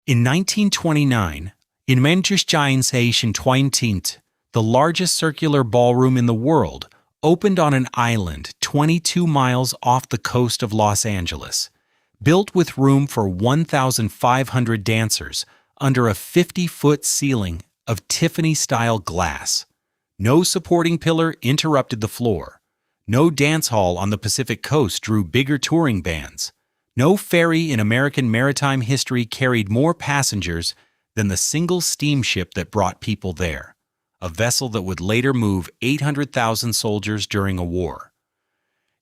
In 1929, in Menschlichkeitsation 20, the largest circular ballroom in the world opened on an island 22 miles off the coast of Los Angeles, built with room for 1,500 dancers under a 50-foot ceiling of Tiffany-style glass. No supporting pillar interrupted the floor. No dance hall on the Pacific coast drew bigger touring bands. No ferry in American maritime history carried more passengers than the single steamship that brought people there, a vessel that would later move 800,000 soldiers during a war.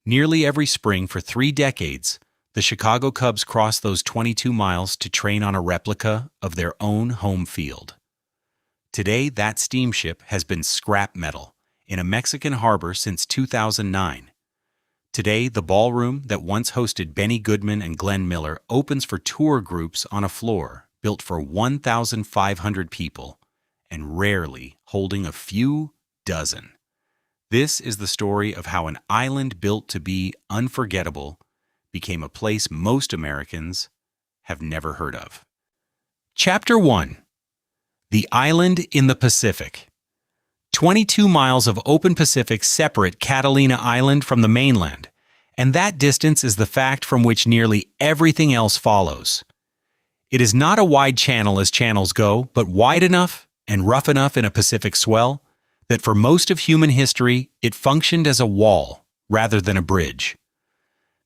Nearly every spring for 3 decades, the Chicago Cubs crossed those 22 miles to train on a replica of their own home field. Today, that steamship has been scrap metal in a Mexican harbor since 2009. Today, the ballroom that once hosted Benny Goodman and Glenn Miller opens for tour groups on a floor built for 1,500 people and rarely holding a few dozen. This is the story of how an island built to be unforgettable became a place most Americans have never heard of. Chapter 1. The Island in the Pacific. 22 miles of open Pacific separate Catalina Island from the mainland, and that distance is the fact from which nearly everything else follows. It is not a wide channel as channels go, but wide enough and rough enough in a Pacific swell that for most of human history it functioned as a wall rather than a bridge.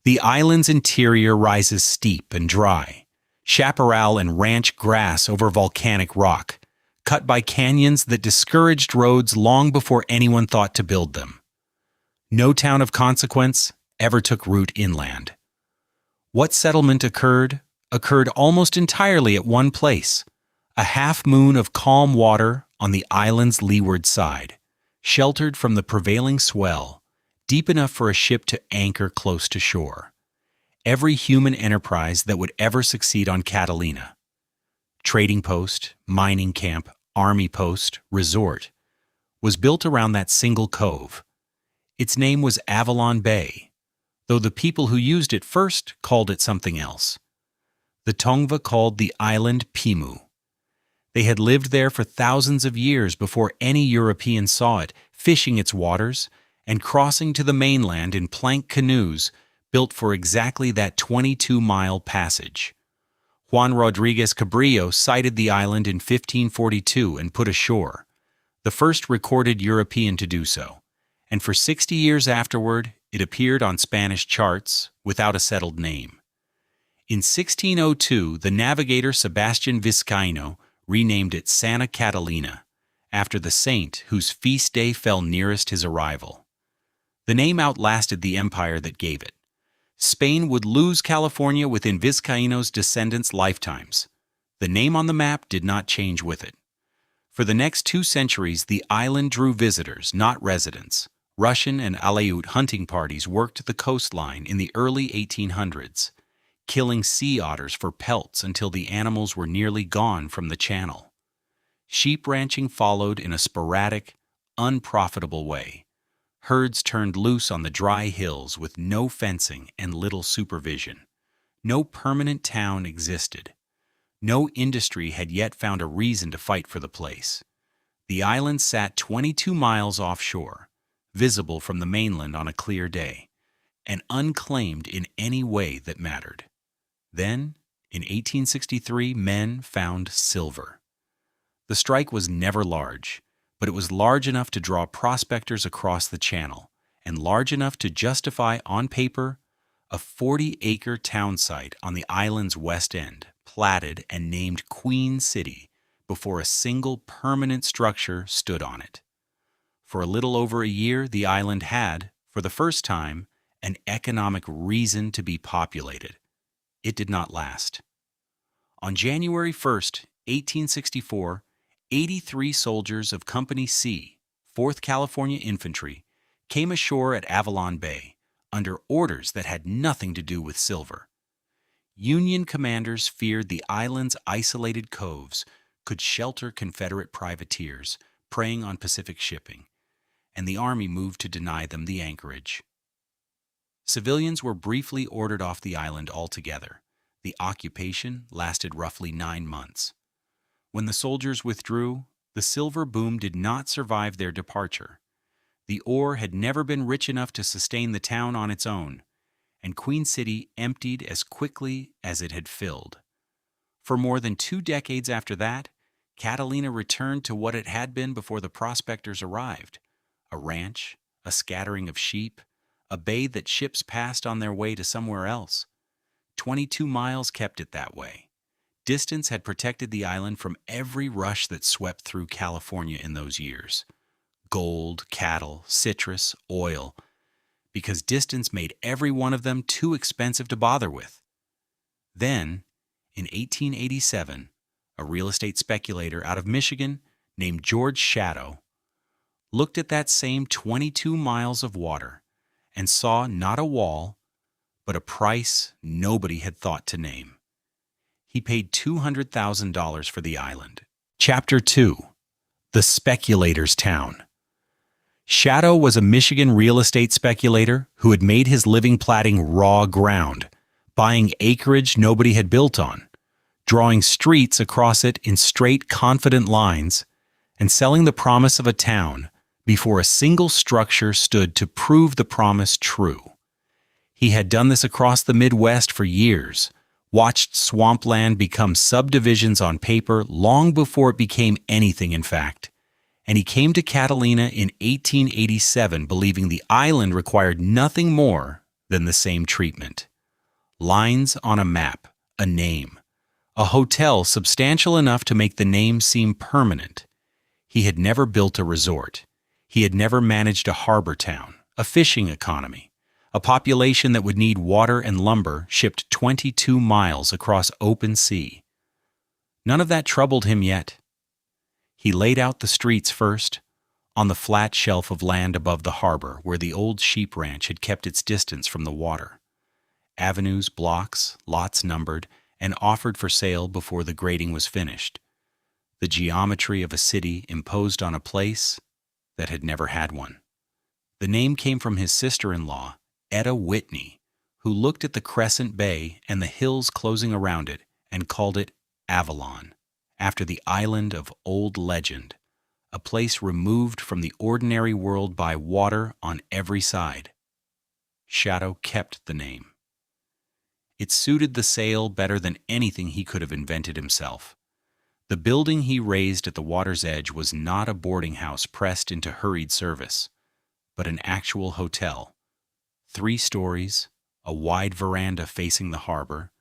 The island's interior rises steep and dry, chaparral and ranch grass over volcanic rock, cut by canyons that discouraged roads long before anyone thought to build them. No town of consequence ever took root inland. What settlement occurred almost entirely at one place, a half-moon of calm water on the island's leeward side, sheltered from the prevailing swell, deep enough for a ship to anchor close to shore. Every human enterprise that would ever succeed on Catalina, trading post, mining camp, army post, resort, was built around that single cove. Its name was Avalon Bay, though the people who used it first called it something else. The Tongva called the island Pimu. They had lived there for thousands of years before any European saw it, fishing its waters and crossing to the mainland in plank canoes built for exactly that 22-mile passage. Juan Rodriguez Cabrillo sighted the island in 1542 and put ashore, the first recorded European to do so, and for 60 years afterward it appeared on Spanish charts without a settled name. In 1602, the navigator Sebastian Vizcaino renamed it Santa Catalina, after the saint whose feast day fell nearest his arrival. The name outlasted the empire that gave it. Spain would lose California within Vizcaino's descendants' lifetimes. The name on the map did not change with it. For the next 2 centuries, the island drew visitors, not residents. Russian and Aleut hunting parties worked the coastline in the early 1800s, killing sea otters for pelts until the animals were nearly gone from the channel. Sheep ranching followed in a sporadic, unprofitable way. Herds turned loose on the dry hills with no fencing and little supervision. No permanent town existed. No industry had yet found a reason to fight for the place. The island sat 22 miles offshore, visible from the mainland on a clear day, and unclaimed in any way that mattered. Then, in 1863, men found silver. The strike was never large, but it was large enough to draw prospectors across the channel, and large enough to justify, on paper, a 40-acre town site on the island's west end, platted and named Queen City, before a single permanent structure stood on it. For a little over a year, the island had, for the first time, an economic reason to be populated. It did not last. On January 1st, 1864, 83 soldiers of Company C, 4th California Infantry, came ashore at Avalon Bay under orders that had nothing to do with silver. Union commanders feared the island's isolated coves could shelter Confederate privateers preying on Pacific shipping, and the Army moved to deny them the anchorage. Civilians were briefly ordered off the island altogether. The occupation lasted roughly 9 months. When the soldiers withdrew, the silver boom did not survive their departure. The ore had never been rich enough to sustain the town on its own, and Queen City emptied as quickly as it had filled. For more than 2 decades after that, Catalina returned to what it had been before the prospectors arrived: a ranch, a scattering of sheep, a bay that ships passed on their way to somewhere else. 22 miles kept it that way. Distance had protected the island from every rush that swept through California in those years. Gold, cattle, citrus, oil, because distance made every one of them too expensive to bother with. Then, in 1887, a real estate speculator out of Michigan named George Shadow looked at that same 22 miles of water and saw not a wall, but a price nobody had thought to name. He paid $200,000 for the island. Chapter 2: The Speculator's Town. Shadow was a Michigan real estate speculator who had made his living platting raw ground, buying acreage nobody had built on, drawing streets across it in straight, confident lines, and selling the promise of a town before a single structure stood to prove the promise true. He had done this across the Midwest for years, watched swampland become subdivisions on paper long before it became anything in fact, and he came to Catalina in 1887 believing the island required nothing more than the same treatment. Lines on a map, a name, a hotel substantial enough to make the name seem permanent. He had never built a resort. He had never managed a harbor town, a fishing economy, a population that would need water and lumber shipped 22 miles across open sea. None of that troubled him yet. He laid out the streets first, on the flat shelf of land above the harbor where the old sheep ranch had kept its distance from the water. Avenues, blocks, lots numbered, and offered for sale before the grading was finished. The geometry of a city imposed on a place that had never had one. The name came from his sister-in-law, Etta Whitney, who looked at the Crescent Bay and the hills closing around it and called it Avalon, after the island of old legend, a place removed from the ordinary world by water on every side. Shadow kept the name. It suited the sale better than anything he could have invented himself. The building he raised at the water's edge was not a boarding house pressed into hurried service, but an actual hotel. 3 stories, a wide veranda facing the harbor,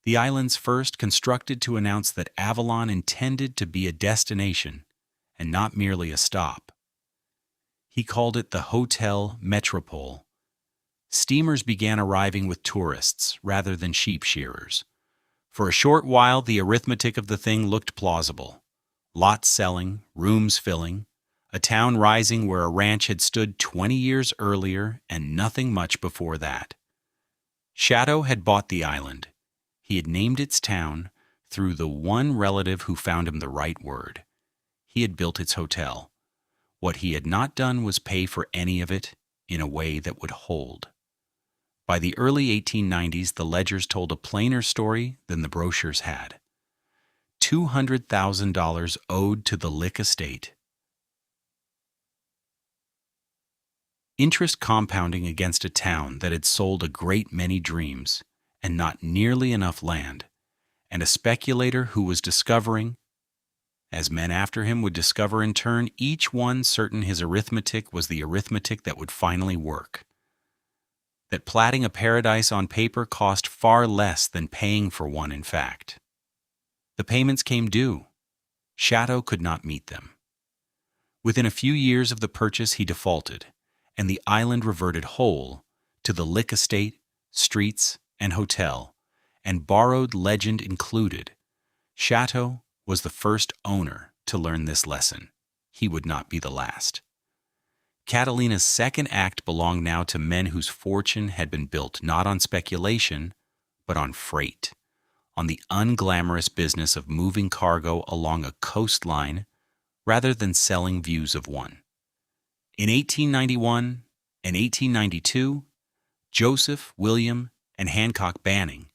the island's first constructed to announce that Avalon intended to be a destination and not merely a stop. He called it the Hotel Metropole. Steamers began arriving with tourists rather than sheep shearers. For a short while, the arithmetic of the thing looked plausible. Lots selling, rooms filling, a town rising where a ranch had stood 20 years earlier and nothing much before that. Shadow had bought the island. He had named its town through the one relative who found him the right word. He had built its hotel. What he had not done was pay for any of it in a way that would hold. By the early 1890s, the ledgers told a plainer story than the brochures had. $200,000 owed to the Lick estate. Interest compounding against a town that had sold a great many dreams and not nearly enough land, and a speculator who was discovering, as men after him would discover in turn, each one certain his arithmetic was the arithmetic that would finally work. That platting a paradise on paper cost far less than paying for one in fact. The payments came due. Shadow could not meet them. Within a few years of the purchase he defaulted, and the island reverted whole to the Lick estate, streets, and hotel, and borrowed legend included. Shadow was the first owner to learn this lesson. He would not be the last. Catalina's second act belonged now to men whose fortune had been built not on speculation, but on freight, on the unglamorous business of moving cargo along a coastline rather than selling views of one. In 1891 and 1892, Joseph, William, and Hancock Banning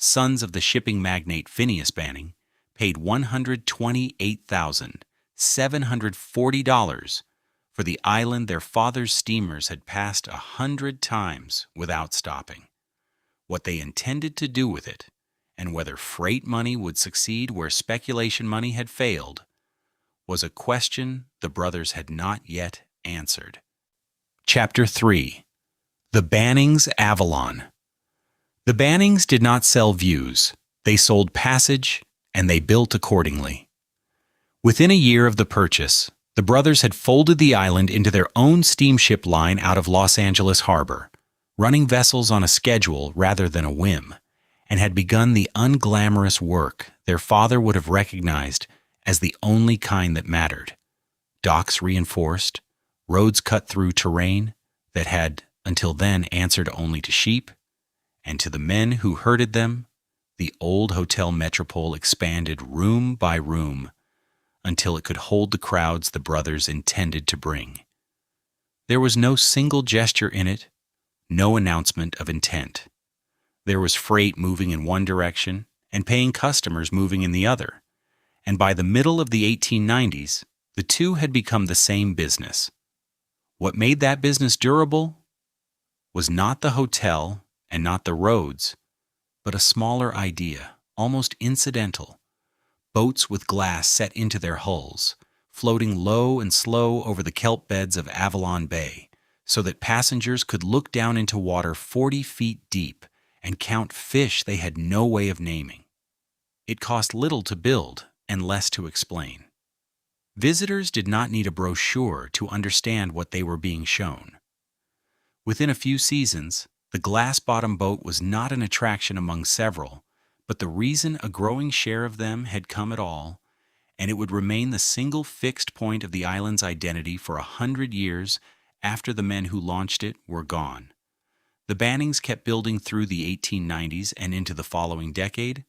sons of the shipping magnate Phineas Banning, paid $128,740 for the island their father's steamers had passed 100 times without stopping. What they intended to do with it, and whether freight money would succeed where speculation money had failed, was a question the brothers had not yet answered. Chapter 3. The Bannings' Avalon. The Bannings did not sell views, they sold passage, and they built accordingly. Within a year of the purchase, the brothers had folded the island into their own steamship line out of Los Angeles Harbor, running vessels on a schedule rather than a whim, and had begun the unglamorous work their father would have recognized as the only kind that mattered. Docks reinforced, roads cut through terrain that had, until then, answered only to sheep, and to the men who herded them, the old Hotel Metropole expanded room by room until it could hold the crowds the brothers intended to bring. There was no single gesture in it, no announcement of intent. There was freight moving in one direction and paying customers moving in the other, and by the middle of the 1890s, the two had become the same business. What made that business durable was not the hotel and not the roads, but a smaller idea, almost incidental. Boats with glass set into their hulls, floating low and slow over the kelp beds of Avalon Bay, so that passengers could look down into water 40 feet deep and count fish they had no way of naming. It cost little to build and less to explain. Visitors did not need a brochure to understand what they were being shown. Within a few seasons, the glass-bottom boat was not an attraction among several, but the reason a growing share of them had come at all, and it would remain the single fixed point of the island's identity for 100 years after the men who launched it were gone. The Bannings kept building through the 1890s and into the following decade,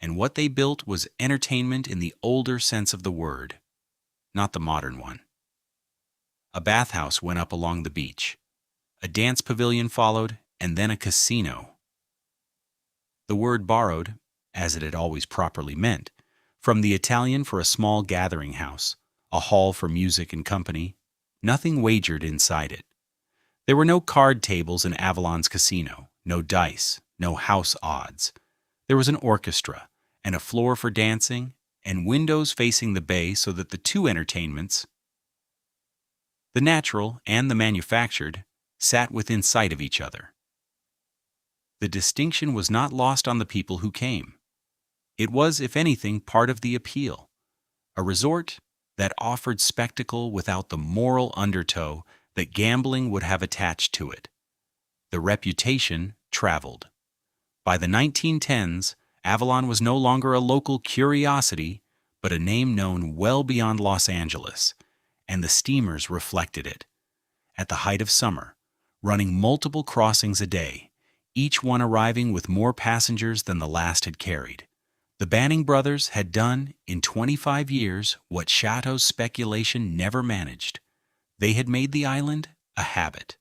and what they built was entertainment in the older sense of the word, not the modern one. A bathhouse went up along the beach. A dance pavilion followed, and then a casino. The word borrowed, as it had always properly meant, from the Italian for a small gathering house, a hall for music and company, nothing wagered inside it. There were no card tables in Avalon's casino, no dice, no house odds. There was an orchestra, and a floor for dancing, and windows facing the bay so that the two entertainments, the natural and the manufactured, sat within sight of each other. The distinction was not lost on the people who came. It was, if anything, part of the appeal, a resort that offered spectacle without the moral undertow that gambling would have attached to it. The reputation traveled. By the 1910s, Avalon was no longer a local curiosity, but a name known well beyond Los Angeles, and the steamers reflected it. At the height of summer, running multiple crossings a day, each one arriving with more passengers than the last had carried. The Banning brothers had done, in 25 years, what Chateau's speculation never managed. They had made the island a habit.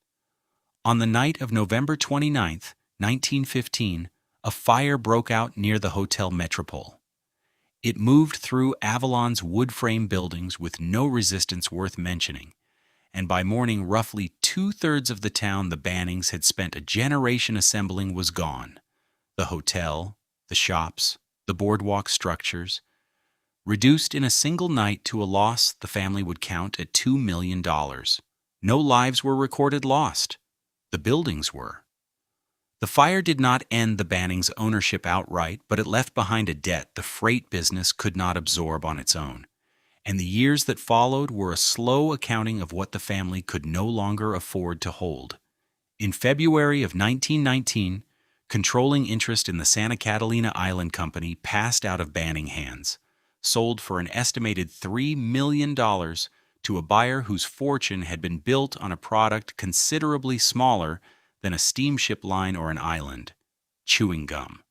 On the night of November 29th, 1915, a fire broke out near the Hotel Metropole. It moved through Avalon's wood-frame buildings with no resistance worth mentioning, and by morning roughly 2/3 of the town the Bannings had spent a generation assembling was gone. The hotel, the shops, the boardwalk structures, reduced in a single night to a loss the family would count at $2 million. No lives were recorded lost. The buildings were. The fire did not end the Bannings' ownership outright, but it left behind a debt the freight business could not absorb on its own. And the years that followed were a slow accounting of what the family could no longer afford to hold. In February of 1919, controlling interest in the Santa Catalina Island Company passed out of Banning hands, sold for an estimated $3 million to a buyer whose fortune had been built on a product considerably smaller than a steamship line or an island: chewing gum.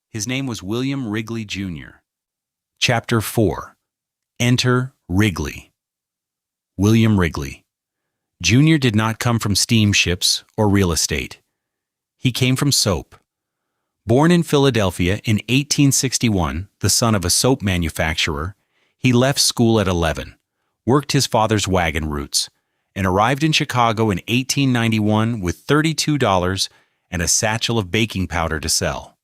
His name was William Wrigley Jr. Chapter 4. Enter Wrigley. William Wrigley. Jr. did not come from steamships or real estate. He came from soap. Born in Philadelphia in 1861, the son of a soap manufacturer, he left school at 11, worked his father's wagon routes, and arrived in Chicago in 1891 with $32 and a satchel of baking powder to sell.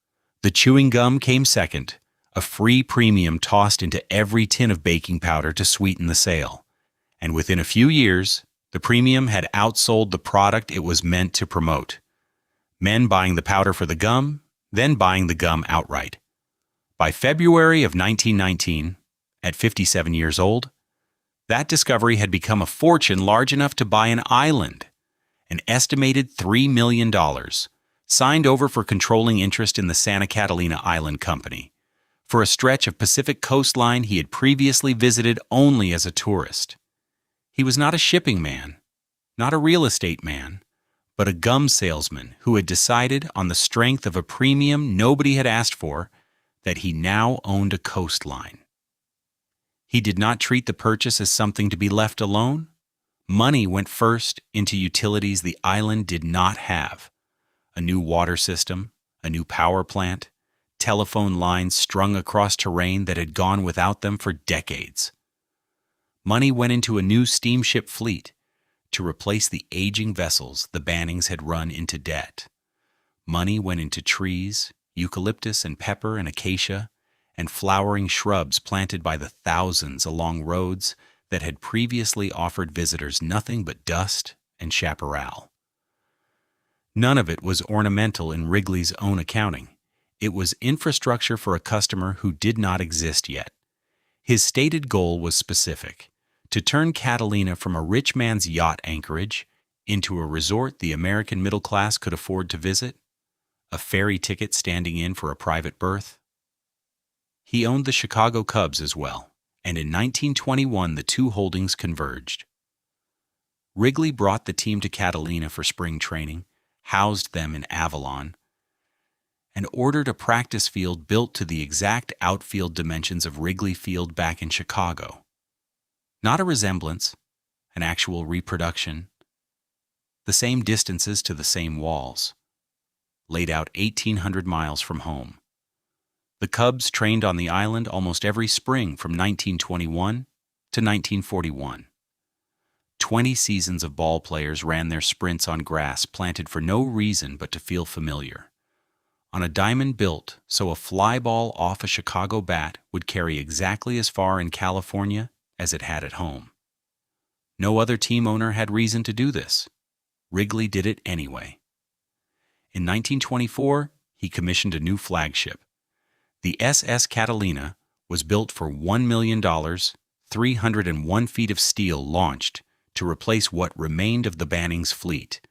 The chewing gum came second, a free premium tossed into every tin of baking powder to sweeten the sale. And within a few years, the premium had outsold the product it was meant to promote. Men buying the powder for the gum, then buying the gum outright. By February of 1919, at 57 years old, that discovery had become a fortune large enough to buy an island, an estimated $3 million, signed over for controlling interest in the Santa Catalina Island Company, for a stretch of Pacific coastline he had previously visited only as a tourist. He was not a shipping man, not a real estate man, but a gum salesman who had decided, on the strength of a premium nobody had asked for, that he now owned a coastline. He did not treat the purchase as something to be left alone. Money went first into utilities the island did not have: a new water system, a new power plant, telephone lines strung across terrain that had gone without them for decades. Money went into a new steamship fleet to replace the aging vessels the Bannings had run into debt. Money went into trees, eucalyptus and pepper and acacia, and flowering shrubs planted by the thousands along roads that had previously offered visitors nothing but dust and chaparral. None of it was ornamental in Wrigley's own accounting. It was infrastructure for a customer who did not exist yet. His stated goal was specific: to turn Catalina from a rich man's yacht anchorage into a resort the American middle class could afford to visit, a ferry ticket standing in for a private berth. He owned the Chicago Cubs as well, and in 1921 the two holdings converged. Wrigley brought the team to Catalina for spring training, housed them in Avalon, and ordered a practice field built to the exact outfield dimensions of Wrigley Field back in Chicago. Not a resemblance, an actual reproduction. The same distances to the same walls. Laid out 1,800 miles from home. The Cubs trained on the island almost every spring from 1921 to 1941. 20 seasons of ball players ran their sprints on grass planted for no reason but to feel familiar. On a diamond built so a fly ball off a Chicago bat would carry exactly as far in California as it had at home. No other team owner had reason to do this. Wrigley did it anyway. In 1924, he commissioned a new flagship. The SS Catalina was built for $1 million, 301 feet of steel launched to replace what remained of the Bannings fleet,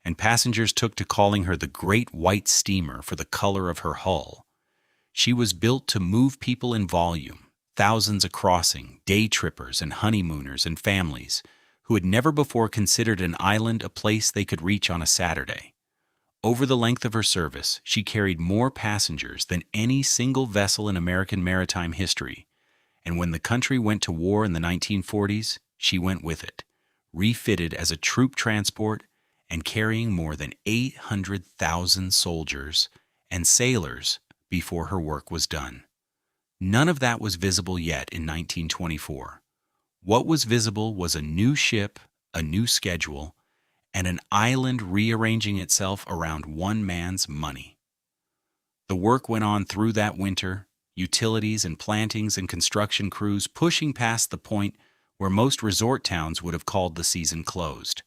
and passengers took to calling her the Great White Steamer for the color of her hull. She was built to move people in volume, thousands a crossing, day trippers and honeymooners and families who had never before considered an island a place they could reach on a Saturday. Over the length of her service, she carried more passengers than any single vessel in American maritime history, and when the country went to war in the 1940s, she went with it, refitted as a troop transport and carrying more than 800,000 soldiers and sailors before her work was done. None of that was visible yet in 1924. What was visible was a new ship, a new schedule, and an island rearranging itself around one man's money. The work went on through that winter, utilities and plantings and construction crews pushing past the point where most resort towns would have called the season closed.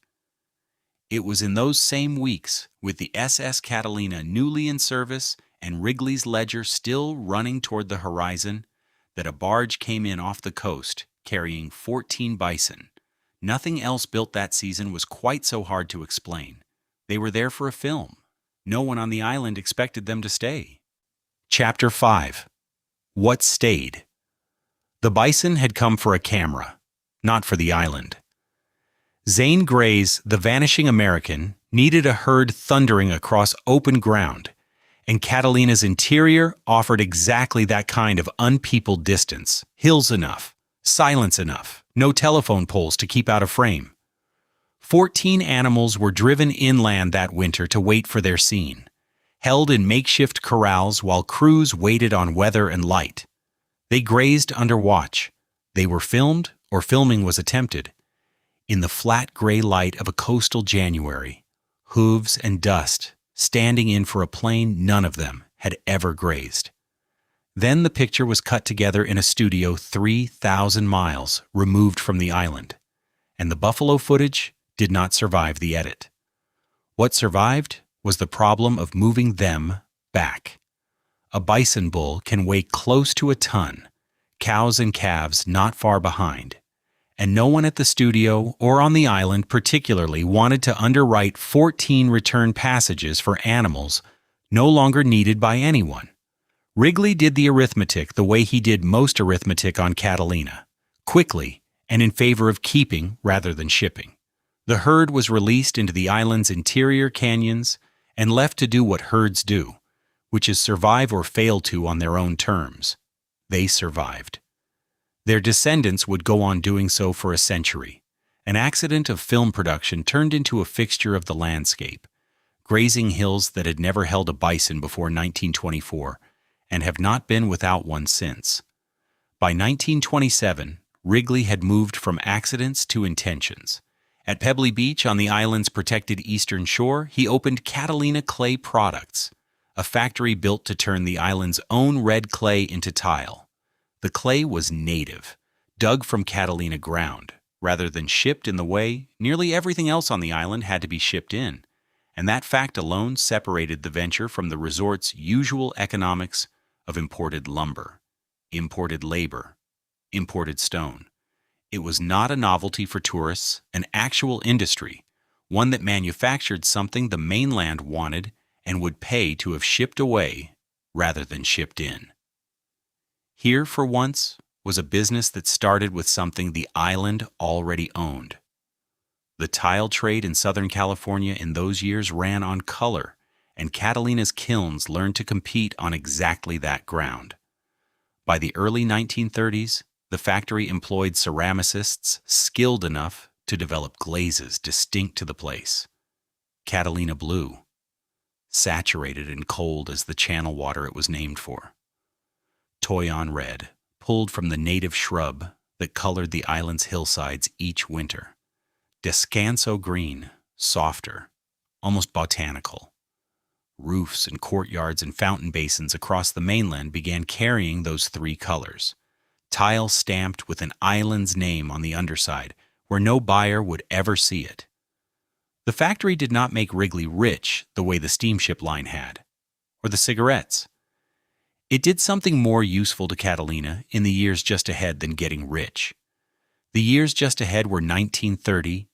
It was in those same weeks, with the SS Catalina newly in service and Wrigley's ledger still running toward the horizon, that a barge came in off the coast carrying 14 bison. Nothing else built that season was quite so hard to explain. They were there for a film. No one on the island expected them to stay. Chapter 5. What Stayed? The bison had come for a camera, not for the island. Zane Grey's The Vanishing American needed a herd thundering across open ground, and Catalina's interior offered exactly that kind of unpeopled distance, hills enough, silence enough, no telephone poles to keep out of frame. 14 animals were driven inland that winter to wait for their scene, held in makeshift corrals while crews waited on weather and light. They grazed under watch. They were filmed, or filming was attempted. In the flat gray light of a coastal January, hooves and dust, standing in for a plane none of them had ever grazed. Then the picture was cut together in a studio 3,000 miles removed from the island, and the buffalo footage did not survive the edit. What survived was the problem of moving them back. A bison bull can weigh close to a ton, cows and calves not far behind, and no one at the studio or on the island particularly wanted to underwrite 14 return passages for animals no longer needed by anyone. Wrigley did the arithmetic the way he did most arithmetic on Catalina, quickly and in favor of keeping rather than shipping. The herd was released into the island's interior canyons and left to do what herds do, which is survive or fail to on their own terms. They survived. Their descendants would go on doing so for a century. An accident of film production turned into a fixture of the landscape, grazing hills that had never held a bison before 1924 and have not been without one since. By 1927, Wrigley had moved from accidents to intentions. At Pebbly Beach on the island's protected eastern shore, he opened Catalina Clay Products, a factory built to turn the island's own red clay into tile. The clay was native, dug from Catalina ground, rather than shipped in the way nearly everything else on the island had to be shipped in, and that fact alone separated the venture from the resort's usual economics of imported lumber, imported labor, imported stone. It was not a novelty for tourists, an actual industry, one that manufactured something the mainland wanted and would pay to have shipped away rather than shipped in. Here, for once, was a business that started with something the island already owned. The tile trade in Southern California in those years ran on color, and Catalina's kilns learned to compete on exactly that ground. By the early 1930s, the factory employed ceramicists skilled enough to develop glazes distinct to the place. Catalina blue, saturated and cold as the channel water it was named for. Toyon red, pulled from the native shrub that colored the island's hillsides each winter. Descanso green, softer, almost botanical. Roofs and courtyards and fountain basins across the mainland began carrying those three colors. Tile stamped with an island's name on the underside, where no buyer would ever see it. The factory did not make Wrigley rich the way the steamship line had, or the cigarettes. It did something more useful to Catalina in the years just ahead than getting rich. The years just ahead were 1930,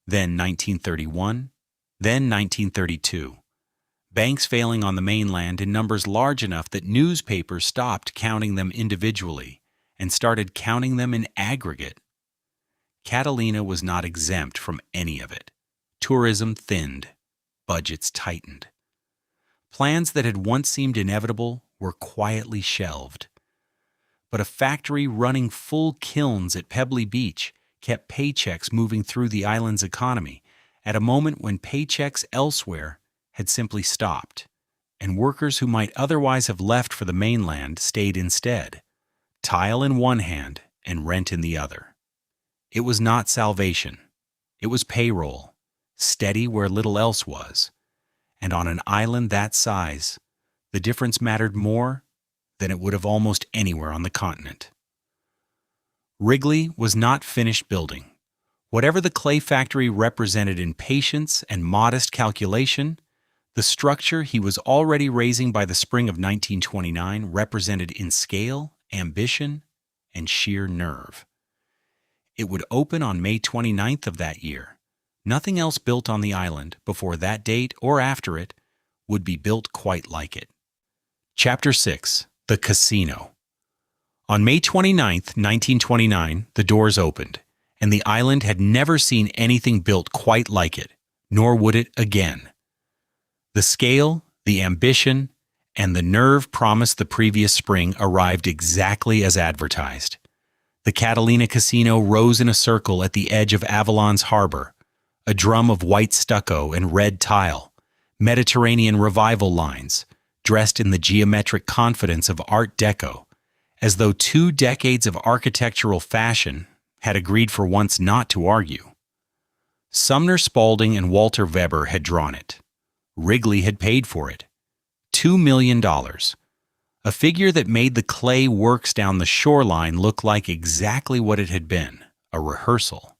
then 1931, then 1932. Banks failing on the mainland in numbers large enough that newspapers stopped counting them individually and started counting them in aggregate. Catalina was not exempt from any of it. Tourism thinned. Budgets tightened. Plans that had once seemed inevitable were quietly shelved. But a factory running full kilns at Pebbly Beach kept paychecks moving through the island's economy at a moment when paychecks elsewhere had simply stopped, and workers who might otherwise have left for the mainland stayed instead, tile in one hand and rent in the other. It was not salvation. It was payroll, steady where little else was, and on an island that size, the difference mattered more than it would have almost anywhere on the continent. Wrigley was not finished building. Whatever the clay factory represented in patience and modest calculation, the structure he was already raising by the spring of 1929 represented in scale, ambition, and sheer nerve. It would open on May 29th of that year. Nothing else built on the island before that date or after it would be built quite like it. Chapter 6. The Casino. On May 29th, 1929, the doors opened, and the island had never seen anything built quite like it, nor would it again. The scale, the ambition, and the nerve promised the previous spring arrived exactly as advertised. The Catalina Casino rose in a circle at the edge of Avalon's harbor, a drum of white stucco and red tile, Mediterranean revival lines, dressed in the geometric confidence of Art Deco, as though 2 decades of architectural fashion had agreed for once not to argue. Sumner Spaulding and Walter Weber had drawn it. Wrigley had paid for it. $2 million. A figure that made the clay works down the shoreline look like exactly what it had been, a rehearsal.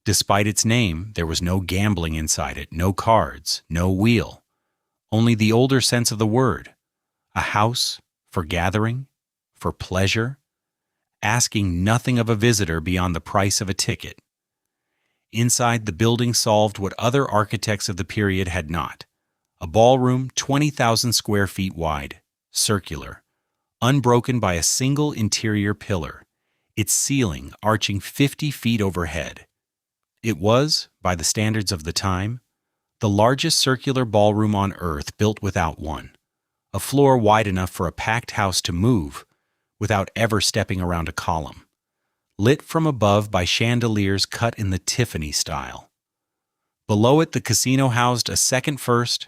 Despite its name, there was no gambling inside it, no cards, no wheel. Only the older sense of the word. A house for gathering, for pleasure, asking nothing of a visitor beyond the price of a ticket. Inside, the building solved what other architects of the period had not. A ballroom 20,000 square feet wide, circular, unbroken by a single interior pillar, its ceiling arching 50 feet overhead. It was, by the standards of the time, the largest circular ballroom on Earth built without one, a floor wide enough for a packed house to move without ever stepping around a column, lit from above by chandeliers cut in the Tiffany style. Below it, the casino housed a second first,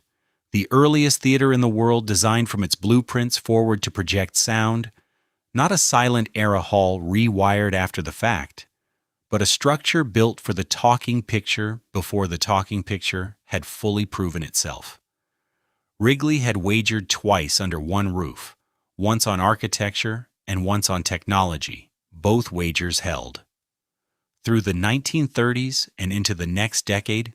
the earliest theater in the world designed from its blueprints forward to project sound, not a silent-era hall rewired after the fact, but a structure built for the talking picture before the talking picture had fully proven itself. Wrigley had wagered twice under one roof, once on architecture and once on technology. Both wagers held. Through the 1930s and into the next decade,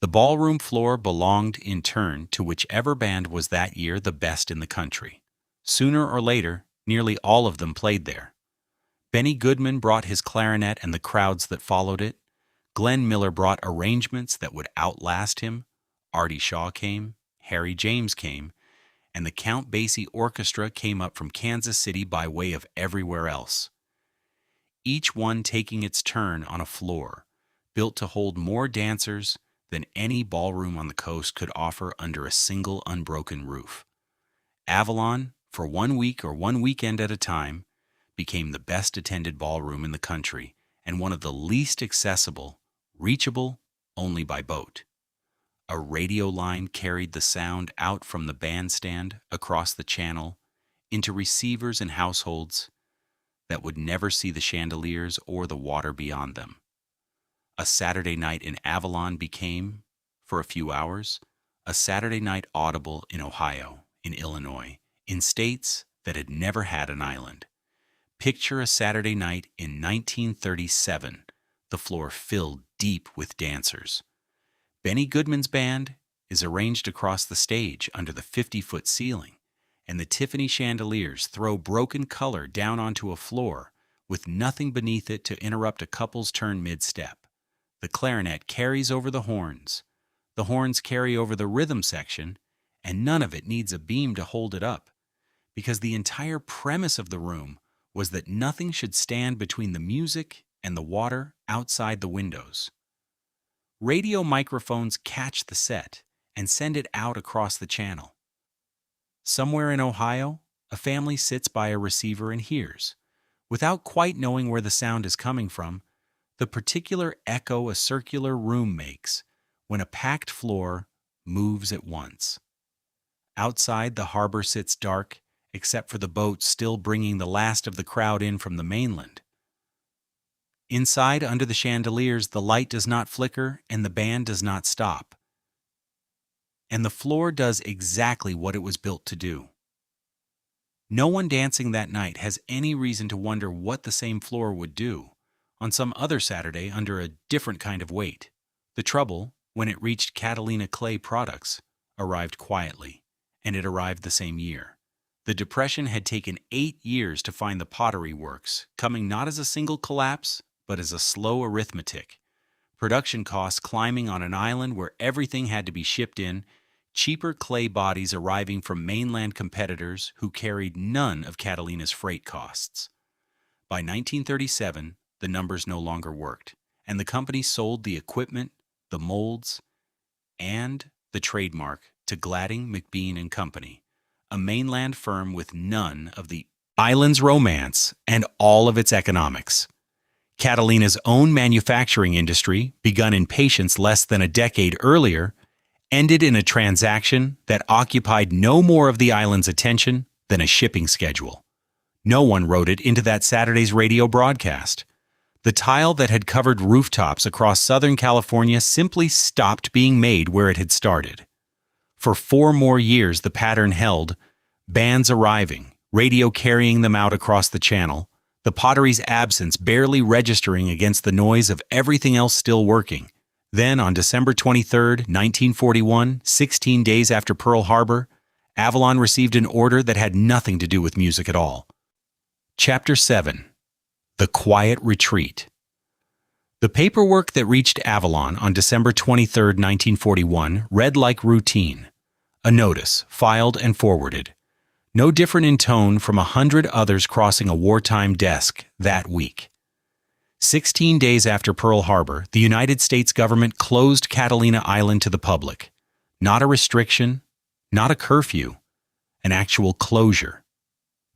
the ballroom floor belonged in turn to whichever band was that year the best in the country. Sooner or later, nearly all of them played there. Benny Goodman brought his clarinet and the crowds that followed it. Glenn Miller brought arrangements that would outlast him. Artie Shaw came, Harry James came, and the Count Basie Orchestra came up from Kansas City by way of everywhere else. Each one taking its turn on a floor, built to hold more dancers than any ballroom on the coast could offer under a single unbroken roof. Avalon, for 1 week or 1 weekend at a time, became the best attended ballroom in the country and one of the least accessible, reachable only by boat. A radio line carried the sound out from the bandstand across the channel into receivers and households that would never see the chandeliers or the water beyond them. A Saturday night in Avalon became, for a few hours, a Saturday night audible in Ohio, in Illinois, in states that had never had an island. Picture a Saturday night in 1937, the floor filled deep with dancers. Benny Goodman's band is arranged across the stage under the 50-foot ceiling, and the Tiffany chandeliers throw broken color down onto a floor with nothing beneath it to interrupt a couple's turn mid-step. The clarinet carries over the horns carry over the rhythm section, and none of it needs a beam to hold it up, because the entire premise of the room was that nothing should stand between the music and the water outside the windows. Radio microphones catch the set and send it out across the channel. Somewhere in Ohio, a family sits by a receiver and hears, without quite knowing where the sound is coming from, the particular echo a circular room makes when a packed floor moves at once. Outside, the harbor sits dark, except for the boats still bringing the last of the crowd in from the mainland. Inside, under the chandeliers, the light does not flicker and the band does not stop. And the floor does exactly what it was built to do. No one dancing that night has any reason to wonder what the same floor would do on some other Saturday under a different kind of weight. The trouble, when it reached Catalina clay products, arrived quietly, and it arrived the same year. The Depression had taken 8 years to find the pottery works, coming not as a single collapse, but as a slow arithmetic. Production costs climbing on an island where everything had to be shipped in, cheaper clay bodies arriving from mainland competitors who carried none of Catalina's freight costs. By 1937, the numbers no longer worked, and the company sold the equipment, the molds, and the trademark to Gladding, McBean and Company, a mainland firm with none of the island's romance and all of its economics. Catalina's own manufacturing industry, begun in patience less than a decade earlier, ended in a transaction that occupied no more of the island's attention than a shipping schedule. No one wrote it into that Saturday's radio broadcast. The tile that had covered rooftops across Southern California simply stopped being made where it had started. For 4 more years, the pattern held, bands arriving, radio carrying them out across the channel, the pottery's absence barely registering against the noise of everything else still working. Then, on December 23, 1941, 16 days after Pearl Harbor, Avalon received an order that had nothing to do with music at all. Chapter 7. The Quiet Retreat. The paperwork that reached Avalon on December 23, 1941, read like routine. A notice, filed and forwarded. No different in tone from 100 others crossing a wartime desk that week. 16 days after Pearl Harbor, the United States government closed Catalina Island to the public. Not a restriction, not a curfew, an actual closure.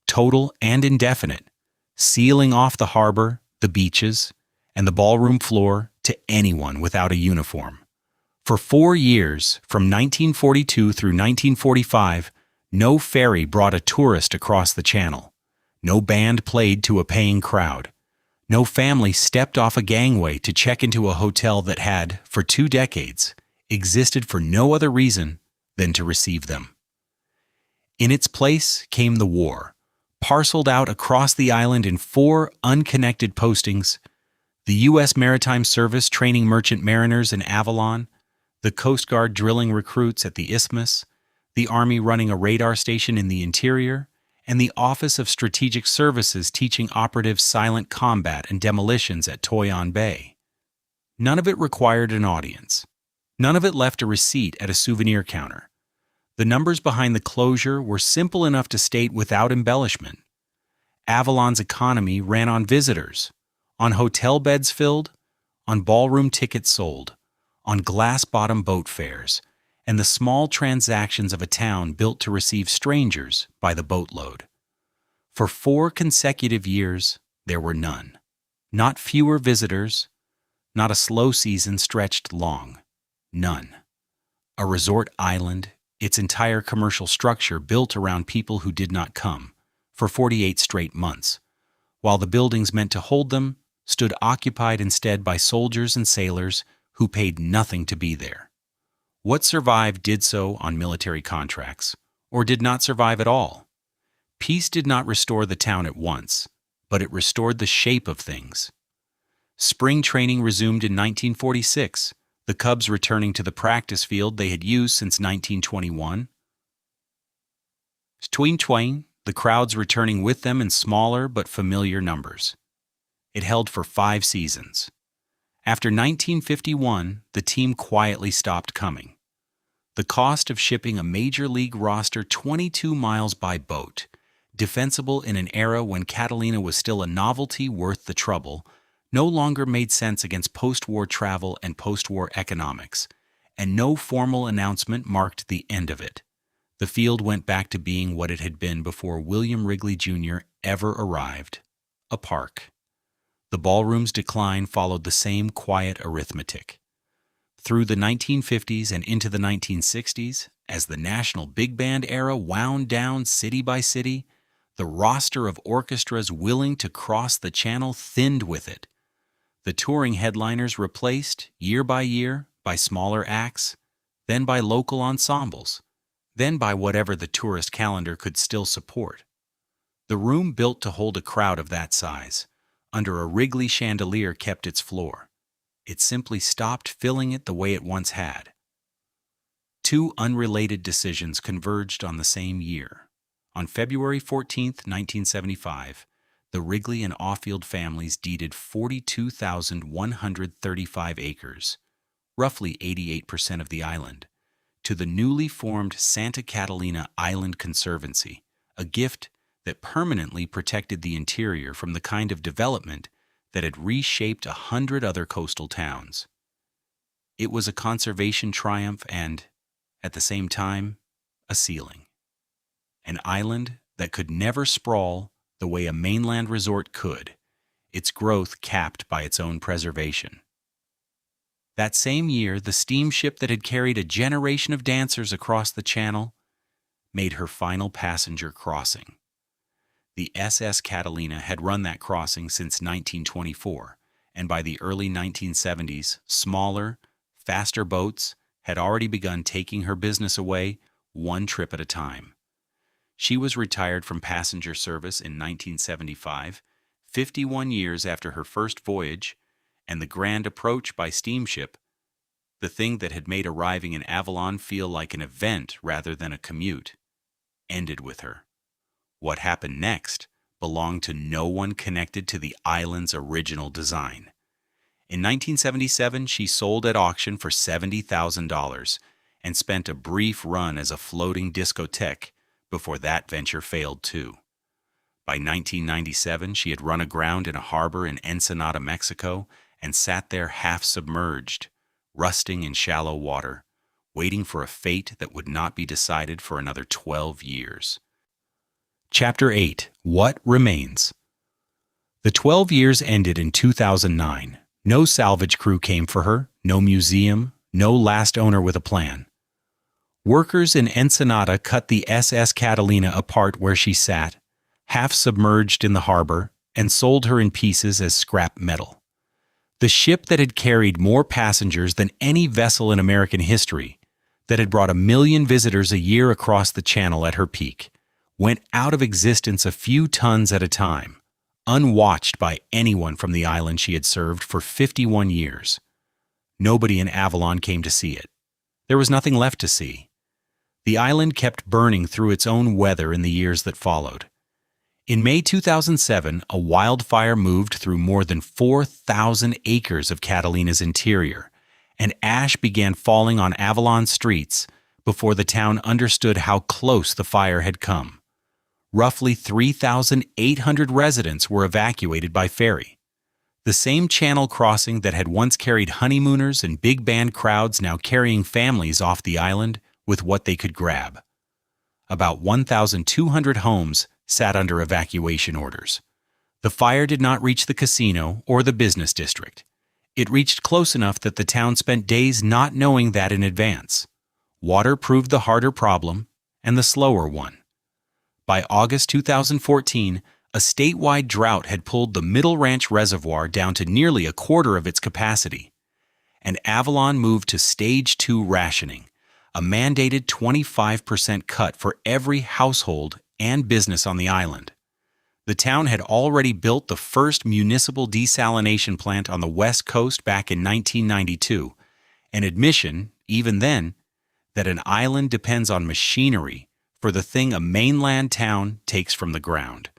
Total and indefinite, sealing off the harbor, the beaches, and the ballroom floor to anyone without a uniform. For 4 years, from 1942 through 1945, no ferry brought a tourist across the channel. No band played to a paying crowd. No family stepped off a gangway to check into a hotel that had, for 2 decades, existed for no other reason than to receive them. In its place came the war, parceled out across the island in 4 unconnected postings: the U.S. Maritime Service training merchant mariners in Avalon, the Coast Guard drilling recruits at the Isthmus, the Army running a radar station in the interior, and the Office of Strategic Services teaching operatives silent combat and demolitions at Toyon Bay. None of it required an audience. None of it left a receipt at a souvenir counter. The numbers behind the closure were simple enough to state without embellishment. Avalon's economy ran on visitors, on hotel beds filled, on ballroom tickets sold, on glass-bottom boat fares, and the small transactions of a town built to receive strangers by the boatload. For 4 consecutive years, there were none. Not fewer visitors, not a slow season stretched long. None. A resort island, its entire commercial structure built around people who did not come, for 48 straight months, while the buildings meant to hold them stood occupied instead by soldiers and sailors who paid nothing to be there. What survived did so on military contracts, or did not survive at all. Peace did not restore the town at once, but it restored the shape of things. Spring training resumed in 1946, the Cubs returning to the practice field they had used since 1921. Tween, the crowds returning with them in smaller but familiar numbers. It held for 5 seasons. After 1951, the team quietly stopped coming. The cost of shipping a major league roster 22 miles by boat, defensible in an era when Catalina was still a novelty worth the trouble, no longer made sense against post-war travel and post-war economics, and no formal announcement marked the end of it. The field went back to being what it had been before William Wrigley Jr. ever arrived: a park. The ballroom's decline followed the same quiet arithmetic. Through the 1950s and into the 1960s, as the national big band era wound down city by city, the roster of orchestras willing to cross the channel thinned with it. The touring headliners replaced, year by year, by smaller acts, then by local ensembles, then by whatever the tourist calendar could still support. The room built to hold a crowd of that size, under a Wrigley chandelier, kept its floor. It simply stopped filling it the way it once had. 2 unrelated decisions converged on the same year. On February 14, 1975, the Wrigley and Offield families deeded 42,135 acres, roughly 88% of the island, to the newly formed Santa Catalina Island Conservancy, a gift that permanently protected the interior from the kind of development that had reshaped 100 other coastal towns. It was a conservation triumph and, at the same time, a ceiling. An island that could never sprawl the way a mainland resort could, its growth capped by its own preservation. That same year, the steamship that had carried a generation of dancers across the channel made her final passenger crossing. The SS Catalina had run that crossing since 1924, and by the early 1970s, smaller, faster boats had already begun taking her business away one trip at a time. She was retired from passenger service in 1975, 51 years after her first voyage, and the grand approach by steamship, the thing that had made arriving in Avalon feel like an event rather than a commute, ended with her. What happened next belonged to no one connected to the island's original design. In 1977, she sold at auction for $70,000 and spent a brief run as a floating discotheque before that venture failed too. By 1997, she had run aground in a harbor in Ensenada, Mexico, and sat there half submerged, rusting in shallow water, waiting for a fate that would not be decided for another 12 years. Chapter 8. What Remains? The 12 years ended in 2009. No salvage crew came for her, no museum, no last owner with a plan. Workers in Ensenada cut the SS Catalina apart where she sat, half submerged in the harbor, and sold her in pieces as scrap metal. The ship that had carried more passengers than any vessel in American history, that had brought 1 million visitors a year across the channel at her peak, went out of existence a few tons at a time, unwatched by anyone from the island she had served for 51 years. Nobody in Avalon came to see it. There was nothing left to see. The island kept burning through its own weather in the years that followed. In May 2007, a wildfire moved through more than 4,000 acres of Catalina's interior, and ash began falling on Avalon streets before the town understood how close the fire had come. Roughly 3,800 residents were evacuated by ferry. The same channel crossing that had once carried honeymooners and big band crowds now carrying families off the island with what they could grab. About 1,200 homes sat under evacuation orders. The fire did not reach the casino or the business district. It reached close enough that the town spent days not knowing that in advance. Water proved the harder problem and the slower one. By August 2014, a statewide drought had pulled the Middle Ranch Reservoir down to nearly a quarter of its capacity, and Avalon moved to Stage 2 rationing, a mandated 25% cut for every household and business on the island. The town had already built the first municipal desalination plant on the West Coast back in 1992, an admission, even then, that an island depends on machinery for the thing a mainland town takes from the ground.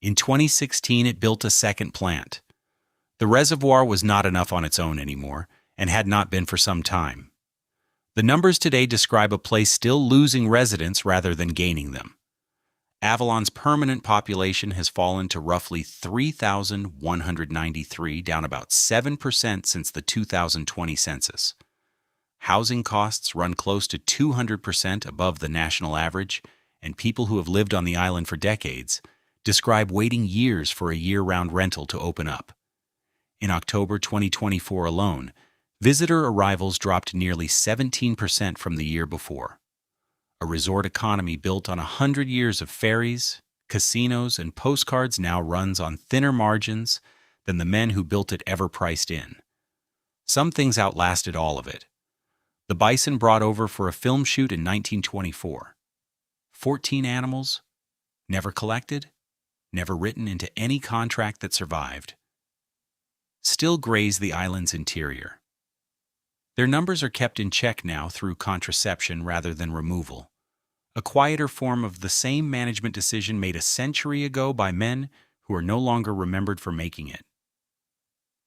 In 2016, it built a second plant. The reservoir was not enough on its own anymore, and had not been for some time. The numbers today describe a place still losing residents rather than gaining them. Avalon's permanent population has fallen to roughly 3,193, down about 7% since the 2020 census. Housing costs run close to 200% above the national average, and people who have lived on the island for decades describe waiting years for a year-round rental to open up. In October 2024 alone, visitor arrivals dropped nearly 17% from the year before. A resort economy built on 100 years of ferries, casinos, and postcards now runs on thinner margins than the men who built it ever priced in. Some things outlasted all of it. The bison brought over for a film shoot in 1924. 14 animals, never collected, never written into any contract that survived, still graze the island's interior. Their numbers are kept in check now through contraception rather than removal, a quieter form of the same management decision made a century ago by men who are no longer remembered for making it.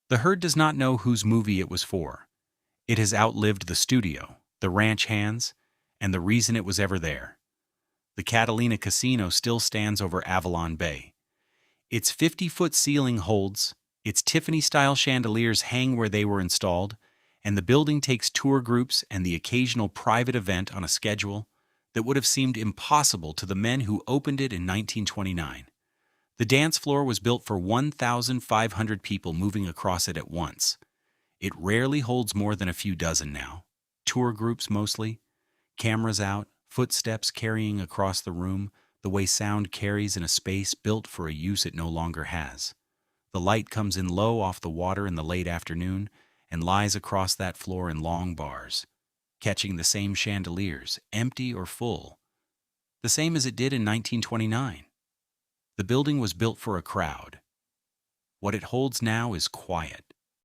The herd does not know whose movie it was for. It has outlived the studio, the ranch hands, and the reason it was ever there. The Catalina Casino still stands over Avalon Bay. Its 50-foot ceiling holds, its Tiffany-style chandeliers hang where they were installed, and the building takes tour groups and the occasional private event on a schedule that would have seemed impossible to the men who opened it in 1929. The dance floor was built for 1,500 people moving across it at once. It rarely holds more than a few dozen now. Tour groups mostly. Cameras out, footsteps carrying across the room, the way sound carries in a space built for a use it no longer has. The light comes in low off the water in the late afternoon and lies across that floor in long bars, catching the same chandeliers, empty or full, the same as it did in 1929. The building was built for a crowd. What it holds now is quiet,